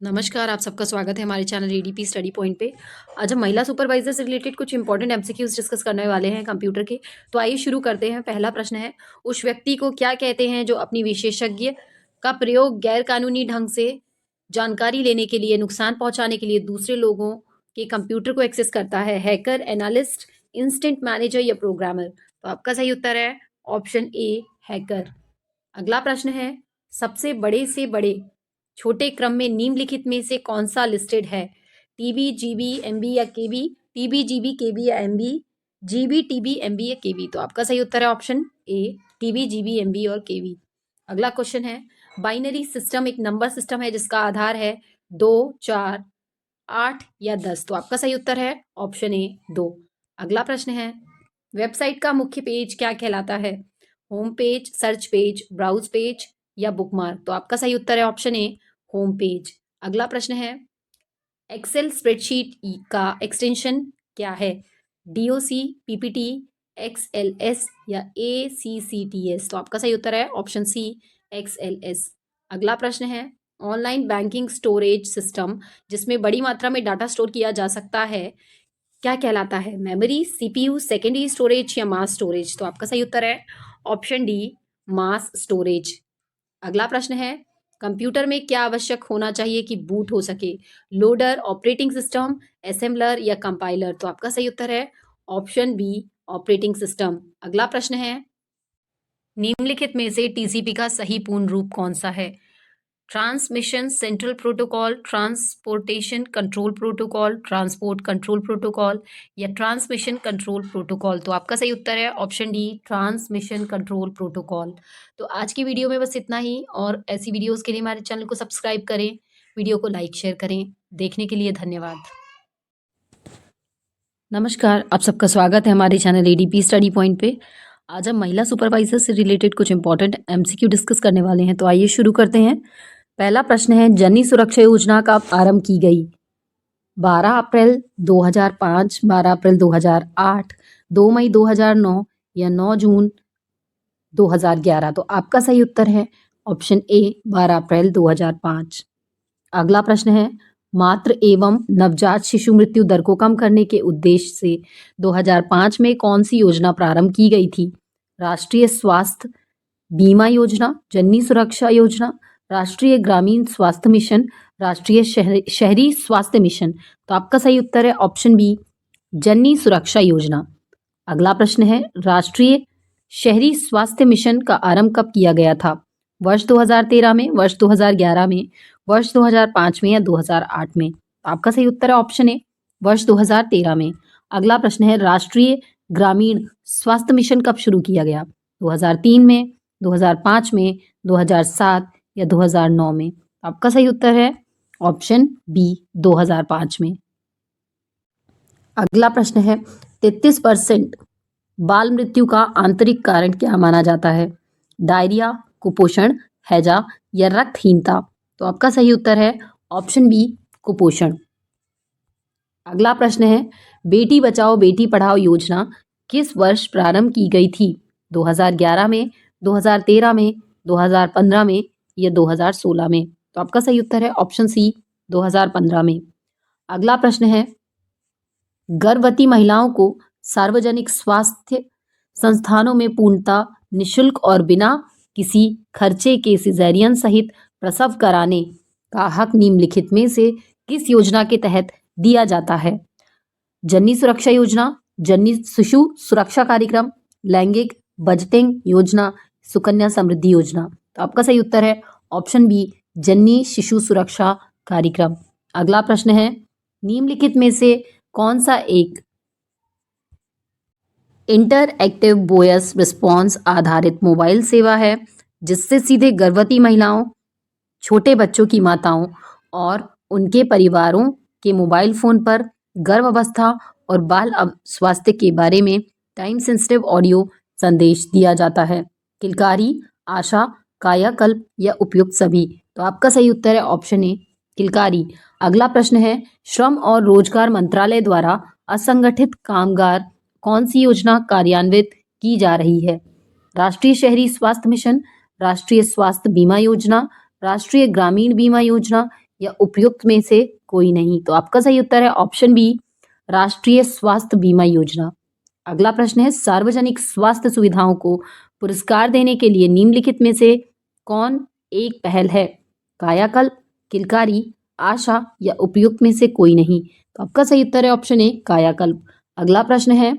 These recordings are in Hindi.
नमस्कार, आप सबका स्वागत है हमारे चैनल एडीपी स्टडी पॉइंट पे। आज हम महिला सुपरवाइजर से रिलेटेड कुछ इंपॉर्टेंट एमसीक्यूज डिस्कस करने वाले हैं कंप्यूटर के। तो आइए शुरू करते हैं। पहला प्रश्न है, उस व्यक्ति को क्या कहते हैं जो अपनी विशेषज्ञ का प्रयोग गैरकानूनी ढंग से जानकारी लेने के लिए, नुकसान पहुंचाने के लिए दूसरे लोगों के कंप्यूटर को एक्सेस करता है? हैकर, एनालिस्ट, इंस्टेंट मैनेजर या प्रोग्रामर? तो आपका सही उत्तर है ऑप्शन ए, हैकर। अगला प्रश्न है, सबसे बड़े से बड़े छोटे क्रम में निम्नलिखित में से कौन सा लिस्टेड है? टीबी, जीबी, एमबी या केबी? टीबी, जीबी, केबी या एमबी? जीबी, टीबी, एमबी या केबी? तो आपका सही उत्तर है option A, TB, GB, MB और केबी। अगला क्वेश्चन है, बाइनरी सिस्टम एक नंबर सिस्टम है जिसका आधार है 2, 4, 8 या 10। तो आपका सही उत्तर है ऑप्शन ए, 2। अगला प्रश्न है, वेबसाइट का मुख्य पेज क्या कहलाता है? Home page, search page, browse page या बुकमार्क? तो आपका सही उत्तर है ऑप्शन ए, होम पेज। अगला प्रश्न है, एक्सेल स्प्रेडशीट का एक्सटेंशन क्या है? डीओसी, पीपीटी, एक्सएलएस या एसीसीटीएस? तो आपका सही उत्तर है ऑप्शन सी, एक्सएलएस। अगला प्रश्न है, ऑनलाइन बैंकिंग स्टोरेज सिस्टम जिसमें बड़ी मात्रा में डाटा स्टोर किया जा सकता है क्या कहलाता है? मेमोरी, सीपीयू, सेकेंडरी स्टोरेज या मास स्टोरेज? तो आपका सही उत्तर है ऑप्शन डी, मास स्टोरेज। अगला प्रश्न है, कंप्यूटर में क्या आवश्यक होना चाहिए कि बूट हो सके? लोडर, ऑपरेटिंग सिस्टम, असेंबलर या कंपाइलर? तो आपका सही उत्तर है ऑप्शन बी, ऑपरेटिंग सिस्टम। अगला प्रश्न है, निम्नलिखित में से टीसीपी का सही पूर्ण रूप कौन सा है? Transmission central protocol, transportation control protocol, transport control protocol या ट्रांसमिशन कंट्रोल प्रोटोकॉल? तो आपका सही उत्तर है option D, transmission control protocol. तो आज की वीडियो में बस इतना ही, और ऐसी वीडियोस के लिए हमारे चैनल को सब्सक्राइब करें, वीडियो को लाइक शेयर करें। देखने के लिए धन्यवाद। नमस्कार, आप सबका स्वागत है हमारे चैनल एडीपी स्टडी पॉइंट पे। आज हम महिला सुपरवाइजर से रिलेटेड कुछ इंपॉर्टेंट एमसीक्यू डिस्कस करने वाले हैं। तो आइए शुरू करते हैं। पहला प्रश्न है, जननी सुरक्षा योजना कब आरंभ की गई? 12 अप्रैल 2005, 12 अप्रैल 2008, 2 मई 2009 या 9 जून 2011? तो आपका सही उत्तर है ऑप्शन ए, 12 अप्रैल 2005। अगला प्रश्न है, मातृ एवं नवजात शिशु मृत्यु दर को कम करने के उद्देश्य से 2005 में कौन सी योजना प्रारंभ की गई थी? राष्ट्रीय स्वास्थ्य बीमा योजना, जननी सुरक्षा योजना, राष्ट्रीय ग्रामीण स्वास्थ्य मिशन, राष्ट्रीय शहरी स्वास्थ्य मिशन? तो आपका सही उत्तर है ऑप्शन बी, जननी सुरक्षा योजना। अगला प्रश्न है, राष्ट्रीय शहरी स्वास्थ्य मिशन का आरंभ कब किया गया था? वर्ष 2013 में, वर्ष 2011 में, वर्ष 2005 में या 2008 में? तो आपका सही उत्तर है ऑप्शन ए, वर्ष 2013 में। अगला प्रश्न है, राष्ट्रीय ग्रामीण स्वास्थ्य मिशन कब शुरू किया गया? 2003 में, 2005 में, 2007 या 2009 में? आपका सही उत्तर है ऑप्शन बी, 2005 में। अगला प्रश्न है, 33% बाल मृत्यु का आंतरिक कारण क्या माना जाता है? डायरिया, कुपोषण, हैजा या रक्तहीनता? तो आपका सही उत्तर है ऑप्शन बी, कुपोषण। अगला प्रश्न है, बेटी बचाओ बेटी पढ़ाओ योजना किस वर्ष प्रारंभ की गई थी? 2011 में, 2013 में, 2015 में या 2016 में? तो आपका सही उत्तर है ऑप्शन सी, 2015 में। अगला प्रश्न है, गर्भवती महिलाओं को सार्वजनिक स्वास्थ्य संस्थानों में पूर्णतः निःशुल्क और बिना किसी खर्चे के सिजेरियन सहित प्रसव कराने का हक निम्नलिखित में से किस योजना के तहत दिया जाता है? जननी सुरक्षा योजना, जननी शिशु सुरक्षा कार्यक्रम, लैंगिक बजटिंग योजना, सुकन्या समृद्धि योजना? तो आपका सही उत्तर है ऑप्शन बी, जननी शिशु सुरक्षा कार्यक्रम। अगला प्रश्न है, निम्नलिखित में से कौन सा एक इंटरएक्टिव वॉयस रिस्पॉन्स आधारित मोबाइल सेवा है जिससे सीधे गर्भवती महिलाओं, छोटे बच्चों की माताओं और उनके परिवारों के मोबाइल फोन पर गर्भावस्था और बाल स्वास्थ्य के बारे में टाइम सेंसिटिव ऑडियो संदेश दिया जाता है? किलकारी, आशा, कायाकल्प या उपयुक्त सभी? तो आपका सही उत्तर है ऑप्शन ए, किलकारी। अगला प्रश्न है, श्रम और रोजगार मंत्रालय द्वारा असंगठित कामगार कौन सी योजना कार्यान्वित की जा रही है? राष्ट्रीय शहरी स्वास्थ्य मिशन, राष्ट्रीय स्वास्थ्य बीमा योजना, राष्ट्रीय ग्रामीण बीमा योजना या उपयुक्त में से कोई नहीं। तो आपका सही उत्तर है ऑप्शन बी, राष्ट्रीय स्वास्थ्य बीमा योजना। अगला प्रश्न है, सार्वजनिक स्वास्थ्य सुविधाओं को पुरस्कार देने के लिए निम्नलिखित में से कौन एक पहल है? कायाकल्प, किलकारी, आशा या उपयुक्त में से कोई नहीं। तो आपका सही उत्तर है ऑप्शन ए, कायाकल्प। अगला प्रश्न है,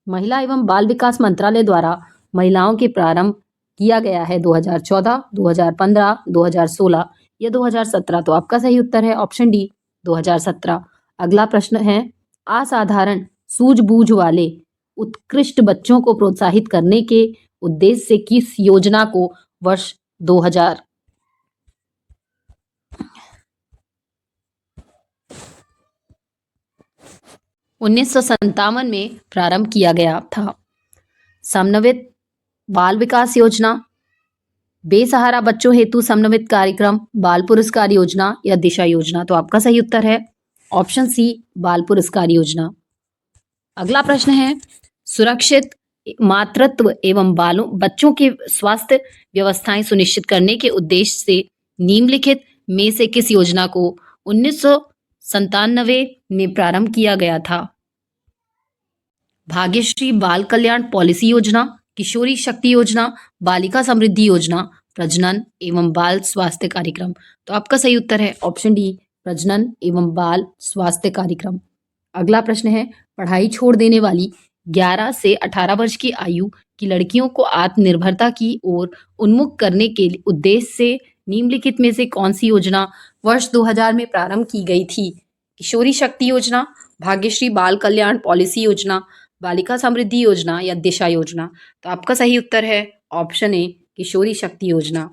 महिला एवं बाल विकास मंत्रालय द्वारा महिलाओं के प्रारंभ किया गया है 2014, 2015, 2016 या 2017। तो आपका सही उत्तर है ऑप्शन डी, 2017। अगला प्रश्न है, असाधारण सूझबूझ वाले उत्कृष्ट बच्चों को प्रोत्साहित करने के उद्देश्य से किस योजना को वर्ष 1957 में प्रारंभ किया गया था? समन्वित बाल विकास योजना, बेसहारा बच्चों हेतु समन्वित कार्यक्रम, बाल पुरस्कार योजना या दिशा योजना। तो आपका सही उत्तर है ऑप्शन सी, बाल पुरस्कार योजना। अगला प्रश्न है, सुरक्षित मातृत्व एवं बच्चों के स्वास्थ्य व्यवस्थाएं सुनिश्चित करने के उद्देश्य से निम्नलिखित में से किस योजना को 1997 में प्रारंभ किया गया था? भाग्यश्री बाल कल्याण पॉलिसी योजना, किशोरी शक्ति योजना, बालिका समृद्धि योजना, प्रजनन एवं बाल स्वास्थ्य कार्यक्रम। तो आपका सही उत्तर है ऑप्शन डी, प्रजनन एवं बाल स्वास्थ्य कार्यक्रम। अगला प्रश्न है, पढ़ाई छोड़ देने वाली 11 से 18 वर्ष की आयु की लड़कियों को आत्मनिर्भरता की ओर उन्मुख करने के उद्देश्य से निम्नलिखित में से कौन सी योजना वर्ष 2000 में प्रारंभ की गई थी? किशोरी शक्ति योजना, भाग्यश्री बाल कल्याण पॉलिसी योजना, बालिका समृद्धि योजना या दिशा योजना। तो आपका सही उत्तर है ऑप्शन ए, किशोरी शक्ति योजना।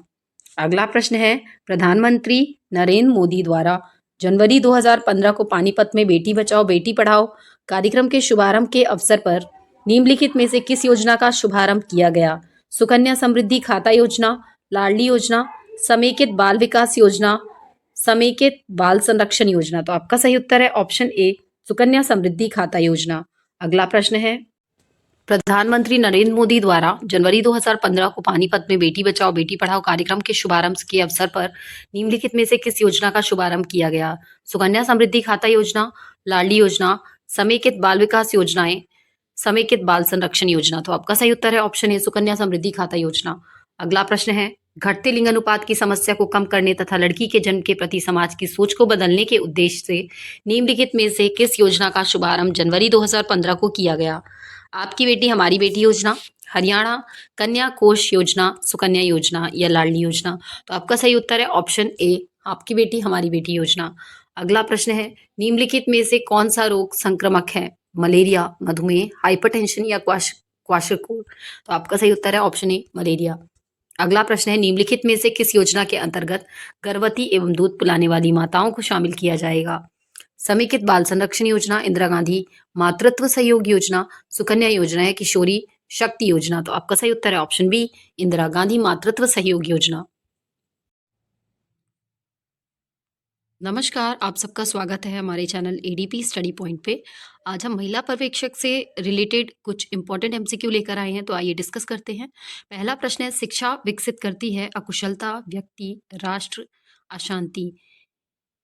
अगला प्रश्न है, प्रधानमंत्री नरेंद्र मोदी द्वारा जनवरी 2015 को पानीपत में बेटी बचाओ बेटी पढ़ाओ कार्यक्रम के शुभारंभ के अवसर पर निम्नलिखित में से किस योजना का शुभारंभ किया गया? सुकन्या समृद्धि खाता योजना, लाडली योजना, समेकित बाल विकास योजना, समेकित बाल संरक्षण योजना। तो आपका सही उत्तर है ऑप्शन ए, सुकन्या समृद्धि खाता योजना। अगला प्रश्न है, प्रधानमंत्री नरेंद्र मोदी द्वारा जनवरी 2015 को पानीपत में बेटी बचाओ बेटी पढ़ाओ कार्यक्रम के शुभारंभ के अवसर पर निम्नलिखित में से किस योजना का शुभारंभ किया गया? सुकन्या समृद्धि खाता योजना, लाडली योजना, समेकित बाल विकास योजनाएं, समेकित बाल संरक्षण योजना। तो आपका सही उत्तर है ऑप्शन ए, सुकन्या समृद्धि खाता योजना। अगला प्रश्न है, घटते लिंग अनुपात की समस्या को कम करने तथा लड़की के जन्म के प्रति समाज की सोच को बदलने के उद्देश्य से निम्नलिखित में से किस योजना का शुभारंभ जनवरी 2015 को किया गया? आपकी बेटी हमारी बेटी योजना, हरियाणा कन्या कोष योजना, सुकन्या योजना या लाडली योजना। तो आपका सही उत्तर है ऑप्शन ए, आपकी बेटी हमारी बेटी योजना। अगला प्रश्न है, निम्नलिखित में से कौन सा रोग संक्रमक है? मलेरिया, मधुमेह, हाइपरटेंशन या क्वाशरकोर। तो आपका सही उत्तर है ऑप्शन ए, मलेरिया। अगला प्रश्न है, निम्नलिखित में से किस योजना के अंतर्गत गर्भवती एवं दूध पिलाने वाली माताओं को शामिल किया जाएगा? समेकित बाल संरक्षण योजना, इंदिरा गांधी मातृत्व सहयोग योजना, सुकन्या योजना या किशोरी शक्ति योजना। तो आपका सही उत्तर है ऑप्शन बी, इंदिरा गांधी मातृत्व सहयोग योजना। नमस्कार, आप सबका स्वागत है हमारे चैनल एडीपी स्टडी पॉइंट पे। आज हम महिला पर्यवेक्षक से रिलेटेड कुछ इंपॉर्टेंट एमसीक्यू लेकर आए हैं, तो आइए डिस्कस करते हैं। पहला प्रश्न है, शिक्षा विकसित करती है अकुशलता, व्यक्ति, राष्ट्र, अशांति,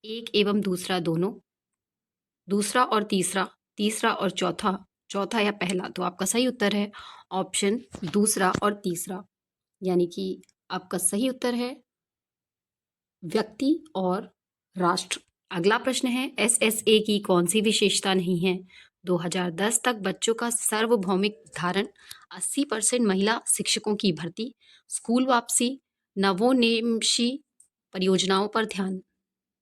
एक एवं दूसरा दोनों, दूसरा और तीसरा, तीसरा और चौथा, चौथा या पहला। तो आपका सही उत्तर है ऑप्शन दूसरा और तीसरा, यानी कि आपका सही उत्तर है व्यक्ति और राष्ट्र। अगला प्रश्न है, एसएसए की कौन सी विशेषता नहीं है? 2010 तक बच्चों का सार्वभौमिक धारण, 80% महिला शिक्षकों की भर्ती, स्कूल वापसी, नवोन्मेषी परियोजनाओं पर ध्यान।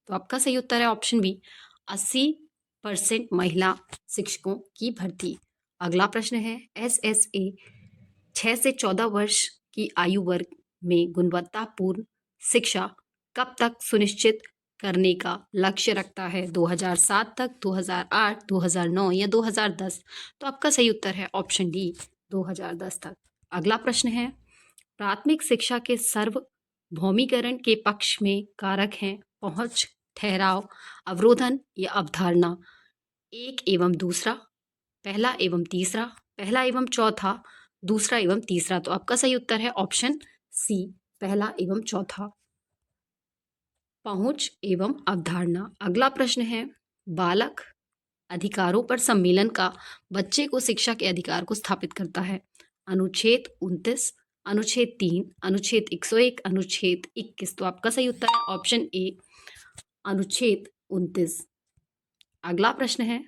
तो आपका सही उत्तर है ऑप्शन बी, 80% महिला शिक्षकों की भर्ती। अगला प्रश्न है, एसएसए 6 से 14 वर्ष की आयु वर्ग में गुणवत्तापूर्ण शिक्षा कब तक सुनिश्चित करने का लक्ष्य रखता है? 2007 तक, 2008, 2009 या 2010। तो आपका सही उत्तर है ऑप्शन डी, 2010 तक। अगला प्रश्न है, प्राथमिक शिक्षा के सार्वभौमिकरण के पक्ष में कारक हैं पहुंच, ठहराव, अवरोधन या अवधारणा। एक एवं दूसरा, पहला एवं तीसरा, पहला एवं चौथा, दूसरा एवं तीसरा। तो आपका सही उत्तर है ऑप्शन सी, पहला एवं चौथा। पहुंच एवं अवधारणा। अगला प्रश्न है, बालक अधिकारों पर सम्मेलन का बच्चे को शिक्षा के अधिकार को स्थापित करता है। अनुच्छेद 29, अनुच्छेद 3, अनुच्छेद 101, अनुच्छेद 21। तो आपका सही उत्तर है ऑप्शन ए, अनुच्छेद 29। अगला प्रश्न है,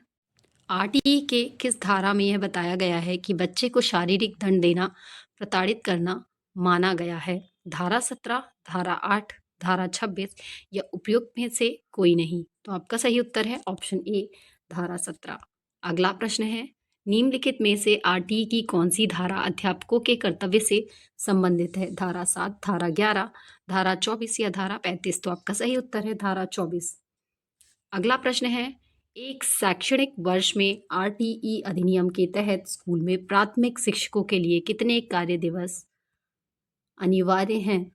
आरटीई के किस धारा में यह बताया गया है कि बच्चे को शारीरिक दंड देना प्रताड़ित करना माना गया है? धारा 17, धारा 8, धारा 26 या उपयुक्त में से कोई नहीं? तो आपका सही उत्तर है ऑप्शन ए, धारा 17। अगला प्रश्न है, निम्नलिखित में से आरटीई की कौन सी धारा अध्यापकों के कर्तव्य से संबंधित है? धारा 7, धारा 11, धारा 24 या धारा 35? तो आपका सही उत्तर है धारा 24। अगला प्रश्न है, एक शैक्षणिक वर्ष में आरटीई अधिनियम के तहत स्कूल में प्राथमिक शिक्षकों के लिए कितने कार्य दिवस अनिवार्य हैं?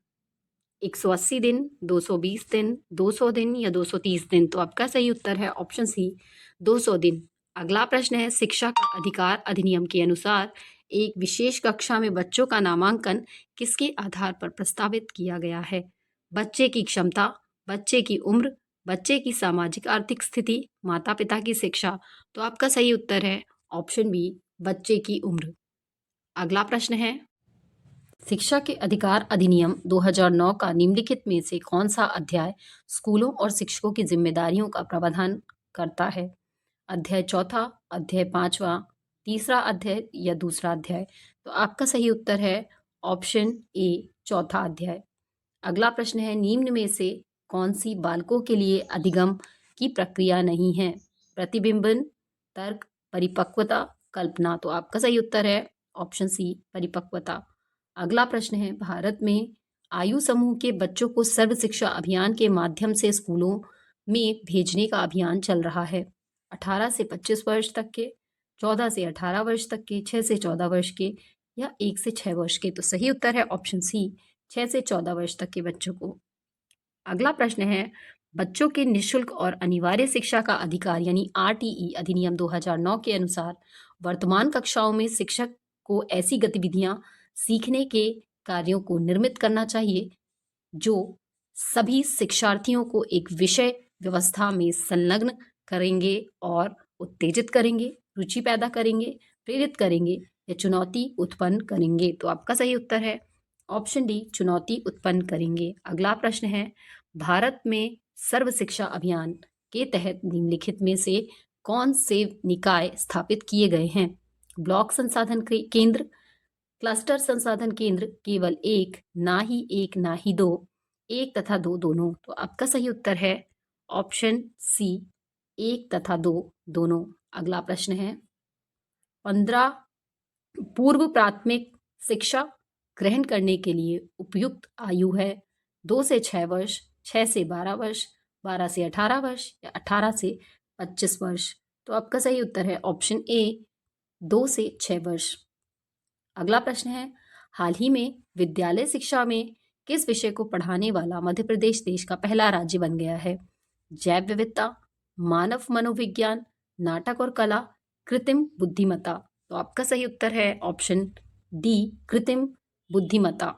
180 दिन, 220 दिन, 200 दिन या 230 दिन? तो आपका सही उत्तर है ऑप्शन सी, 200 दिन। अगला प्रश्न है, शिक्षा का अधिकार अधिनियम के अनुसार एक विशेष कक्षा में बच्चों का नामांकन किसके आधार पर प्रस्तावित किया गया है? बच्चे की क्षमता, बच्चे की उम्र, बच्चे की सामाजिक आर्थिक स्थिति, माता पिता की शिक्षा? तो आपका सही उत्तर है ऑप्शन बी, बच्चे की उम्र। अगला प्रश्न है, शिक्षा के अधिकार अधिनियम 2009 का निम्नलिखित में से कौन सा अध्याय स्कूलों और शिक्षकों की जिम्मेदारियों का प्रावधान करता है? अध्याय 4, अध्याय 5, तीसरा अध्याय या दूसरा अध्याय? तो आपका सही उत्तर है ऑप्शन ए, चौथा अध्याय। अगला प्रश्न है, निम्न में से कौन सी बालकों के लिए अधिगम की प्रक्रिया नहीं है? प्रतिबिंबन, तर्क, परिपक्वता, कल्पना? तो आपका सही उत्तर है ऑप्शन सी, परिपक्वता। अगला प्रश्न है, भारत में आयु समूह के बच्चों को सर्व शिक्षा अभियान के माध्यम से स्कूलों में भेजने का अभियान चल रहा है। 18 से 25 वर्ष तक के, 14 से 18 वर्ष तक के, 6 से 14 वर्ष के या 1 से 6 वर्ष के? तो सही उत्तर है ऑप्शन सी, 6 से 14 वर्ष तक के बच्चों को। अगला प्रश्न है, बच्चों के निःशुल्क और अनिवार्य शिक्षा का अधिकार यानी आरटीई अधिनियम 2009 के अनुसार वर्तमान कक्षाओं में शिक्षक को ऐसी गतिविधियां सीखने के कार्यों को निर्मित करना चाहिए जो सभी शिक्षार्थियों को एक विषय व्यवस्था में संलग्न करेंगे और उत्तेजित करेंगे, रुचि पैदा करेंगे, प्रेरित करेंगे या चुनौती उत्पन्न करेंगे? तो आपका सही उत्तर है ऑप्शन डी, चुनौती उत्पन्न करेंगे। अगला प्रश्न है, भारत में सर्व शिक्षा अभियान के तहत निम्नलिखित में से कौन से निकाय स्थापित किए गए हैं? ब्लॉक संसाधन केंद्र, क्लस्टर संसाधन केंद्र, केवल एक, ना ही एक ना ही दो, एक तथा दो दोनों? तो आपका सही उत्तर है ऑप्शन सी, एक तथा दो दोनों। अगला प्रश्न है, 15 पूर्व प्राथमिक शिक्षा ग्रहण करने के लिए उपयुक्त आयु है? 2 से 6 वर्ष, 6 से 12 वर्ष, 12 से 18 वर्ष या 18 से 25 वर्ष? तो आपका सही उत्तर है ऑप्शन ए, 2 से 6 वर्ष। अगला प्रश्न है, हाल ही में विद्यालय शिक्षा में किस विषय को पढ़ाने वाला मध्य प्रदेश देश का पहला राज्य बन गया है? जैव विविधता, मानव मनोविज्ञान, नाटक और कला, कृत्रिम बुद्धिमत्ता? तो आपका सही उत्तर है ऑप्शन डी, कृत्रिम बुद्धिमत्ता।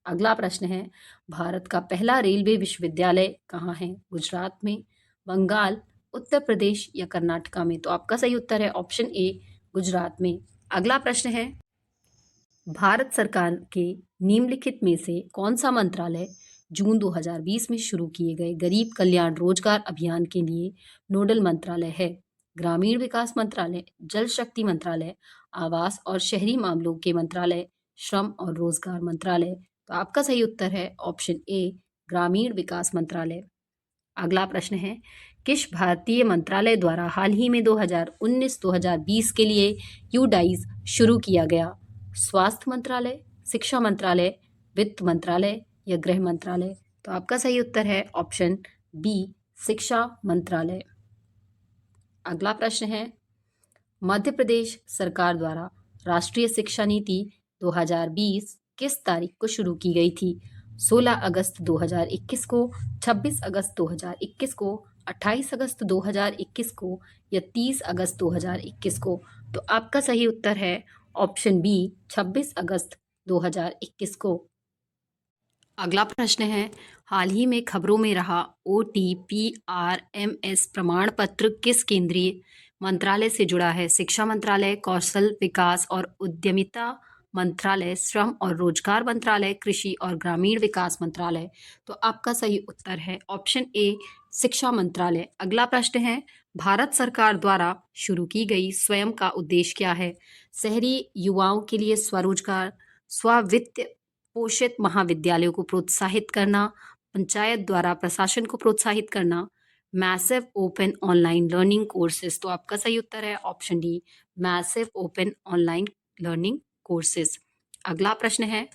अगला प्रश्न है, भारत का पहला रेलवे विश्वविद्यालय कहाँ है? गुजरात में, बंगाल, उत्तर प्रदेश या कर्नाटका में? तो आपका सही उत्तर है ऑप्शन ए, गुजरात में। अगला प्रश्न है, भारत सरकार के निम्नलिखित में से कौन सा मंत्रालय जून 2020 में शुरू किए गए गरीब कल्याण रोजगार अभियान के लिए नोडल मंत्रालय है? ग्रामीण विकास मंत्रालय, जल शक्ति मंत्रालय, आवास और शहरी मामलों के मंत्रालय, श्रम और रोजगार मंत्रालय? तो आपका सही उत्तर है ऑप्शन ए, ग्रामीण विकास मंत्रालय। अगला प्रश्न है, किस भारतीय मंत्रालय द्वारा हाल ही में 2019-2020 के लिए यूडाइज शुरू किया गया? स्वास्थ्य मंत्रालय, शिक्षा मंत्रालय, वित्त मंत्रालय या गृह मंत्रालय? तो आपका सही उत्तर है ऑप्शन बी, शिक्षा मंत्रालय। अगला प्रश्न है, मध्य प्रदेश सरकार द्वारा राष्ट्रीय शिक्षा नीति 2020 किस तारीख को शुरू की गई थी? 16 अगस्त 2021 को, 26 अगस्त 2021 को, 28 अगस्त 2021 को या 30 अगस्त 2021 को? तो आपका सही उत्तर है ऑप्शन बी, 26 अगस्त 2021 को। अगला प्रश्न है, हाल ही में खबरों में रहा OTPRMS प्रमाण पत्र किस केंद्रीय मंत्रालय से जुड़ा है? शिक्षा मंत्रालय, कौशल विकास और उद्यमिता मंत्रालय, श्रम और रोजगार मंत्रालय, कृषि और ग्रामीण विकास मंत्रालय। तो आपका सही उत्तर है ऑप्शन ए, शिक्षा मंत्रालय। अगला प्रश्न है, भारत सरकार द्वारा शुरू की गई स्वयं का उद्देश्य क्या है? शहरी युवाओं के लिए स्वरोजगार, स्वावित्त पोषित महाविद्यालयों को प्रोत्साहित करना, पंचायत द्वारा प्रशासन को प्रोत्साहित करना, massive open online learning courses. तो आपका सही उत्तर है option D, massive open online learning courses. अगला प्रश्न है,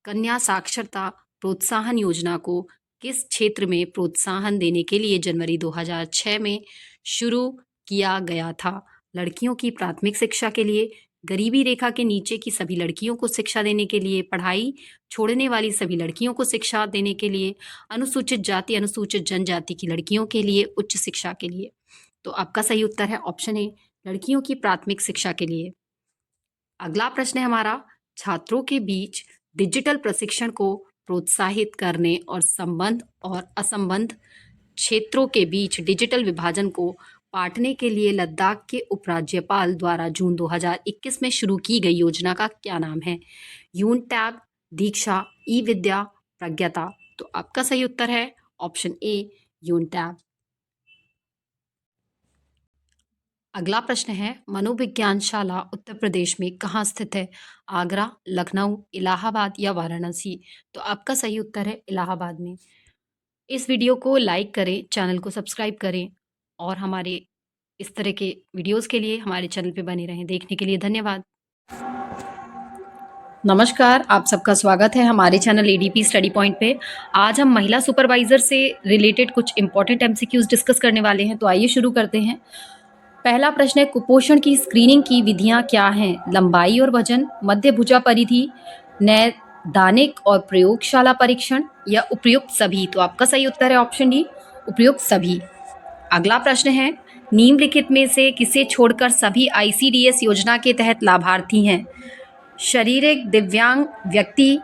कन्या साक्षरता प्रोत्साहन योजना को किस क्षेत्र में प्रोत्साहन देने के लिए जनवरी 2006 में शुरू किया गया था? लड़कियों की प्राथमिक शिक्षा के लिए, गरीबी रेखा के नीचे की सभी लड़कियों को शिक्षा देने के लिए, पढ़ाई छोड़ने वाली सभी लड़कियों को शिक्षा देने के लिए, अनुसूचित जाति अनुसूचित जनजाति की लड़कियों के लिए, उच्च शिक्षा के लिए। तो आपका सही उत्तर है ऑप्शन ए, लड़कियों की प्राथमिक शिक्षा के लिए। अगला प्रश्न है हमारा, छात्रों के बीच डिजिटल प्रशिक्षण को प्रोत्साहित करने और संबंध और असंबद्ध क्षेत्रों के बीच डिजिटल विभाजन को पाटने के लिए लद्दाख के उपराज्यपाल द्वारा जून 2021 में शुरू की गई योजना का क्या नाम है? यून टैब, दीक्षा, ई विद्या, प्रज्ञता। तो आपका सही उत्तर है ऑप्शन ए, यून टैब। अगला प्रश्न है, मनोविज्ञान शाला उत्तर प्रदेश में कहाँ स्थित है? आगरा, लखनऊ, इलाहाबाद या वाराणसी? तो आपका सही उत्तर है इलाहाबाद में। इस वीडियो को लाइक करें, चैनल को सब्सक्राइब करें और हमारे इस तरह के वीडियोस के लिए हमारे चैनल पे बने रहें। देखने के लिए धन्यवाद। नमस्कार, आप सबका स्वागत है हमारे चैनल एडीपी स्टडी पॉइंट पे। आज हम महिला सुपरवाइजर से रिलेटेड कुछ इंपॉर्टेंट एमसीक्यूज डिस्कस करने वाले हैं, तो आइए शुरू करते हैं। पहला प्रश्न है, कुपोषण की स्क्रीनिंग की विधियां क्या हैं? लंबाई और वजन, मध्य भुजा परिधि, नैदानिक और प्रयोगशाला परीक्षण या उपयुक्त सभी? तो आपका सही उत्तर है ऑप्शन डी, उपयुक्त सभी। अगला प्रश्न है, निम्नलिखित में से किसे छोड़कर सभी आईसीडीएस योजना के तहत लाभार्थी हैं? शारीरिक दिव्यांग व्यक्ति,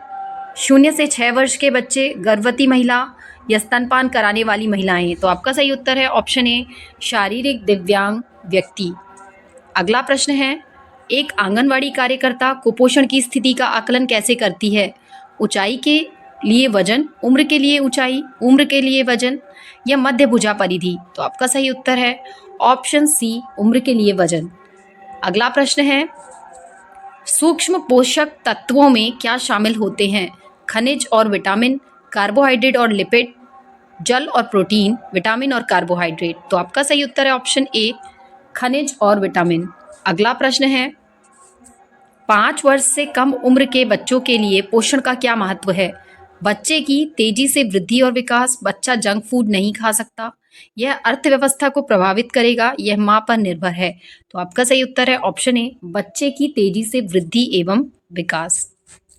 0 से 6 वर्ष के बच्चे, गर्भवती महिला या स्तनपान कराने वाली महिलाएं? तो आपका सही उत्तर है ऑप्शन ए, शारीरिक दिव्यांग व्यक्ति। अगला प्रश्न है, एक आंगनवाड़ी कार्यकर्ता कुपोषण की स्थिति का आकलन कैसे करती है? ऊंचाई के लिए वजन, उम्र के लिए ऊंचाई, उम्र के लिए वजन या मध्य भुजा परिधि? तो आपका सही उत्तर है ऑप्शन सी, उम्र के लिए वजन। अगला प्रश्न है, सूक्ष्म पोषक तत्वों में क्या शामिल होते हैं? खनिज और विटामिन, कार्बोहाइड्रेट और लिपिड, जल और प्रोटीन, विटामिन और कार्बोहाइड्रेट? तो आपका सही उत्तर है ऑप्शन ए, खनिज और विटामिन। अगला प्रश्न है, 5 वर्ष से कम उम्र के बच्चों के लिए पोषण का क्या महत्व है? बच्चे की तेजी से वृद्धि और विकास, बच्चा जंक फूड नहीं खा सकता, यह अर्थव्यवस्था को प्रभावित करेगा, यह मां पर निर्भर है? तो आपका सही उत्तर है ऑप्शन ए, बच्चे की तेजी से वृद्धि एवं विकास।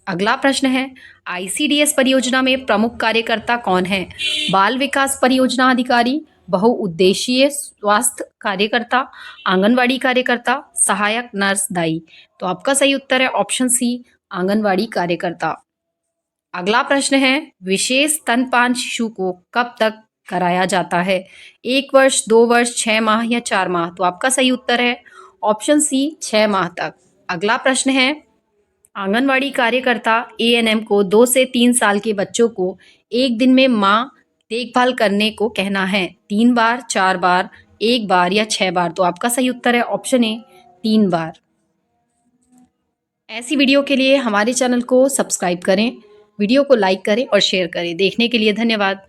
अगला प्रश्न है, आईसीडीएस परियोजना में प्रमुख कार्यकर्ता कौन है? बाल विकास परियोजना अधिकारी, बहुउद्देशीय स्वास्थ्य कार्यकर्ता, आंगनवाड़ी कार्यकर्ता, सहायक नर्स, दाई? तो आपका सही उत्तर है ऑप्शन सी, आंगनवाड़ी कार्यकर्ता। अगला प्रश्न है, विशेष स्तनपान शिशु को कब तक कराया जाता है? 1 वर्ष, 2 वर्ष, 6 माह या 4 माह? तो आपका सही उत्तर है ऑप्शन सी, 6 माह तक। अगला प्रश्न है, आंगनवाड़ी कार्यकर्ता एएनएम को 2 से 3 साल के बच्चों को एक दिन में मां देखभाल करने को कहना है? 3 बार, 4 बार, 1 बार या 6 बार? तो आपका सही उत्तर है ऑप्शन ए, 3 बार। ऐसी वीडियो के लिए हमारे चैनल को सब्सक्राइब करें, वीडियो को लाइक करें और शेयर करें। देखने के लिए धन्यवाद।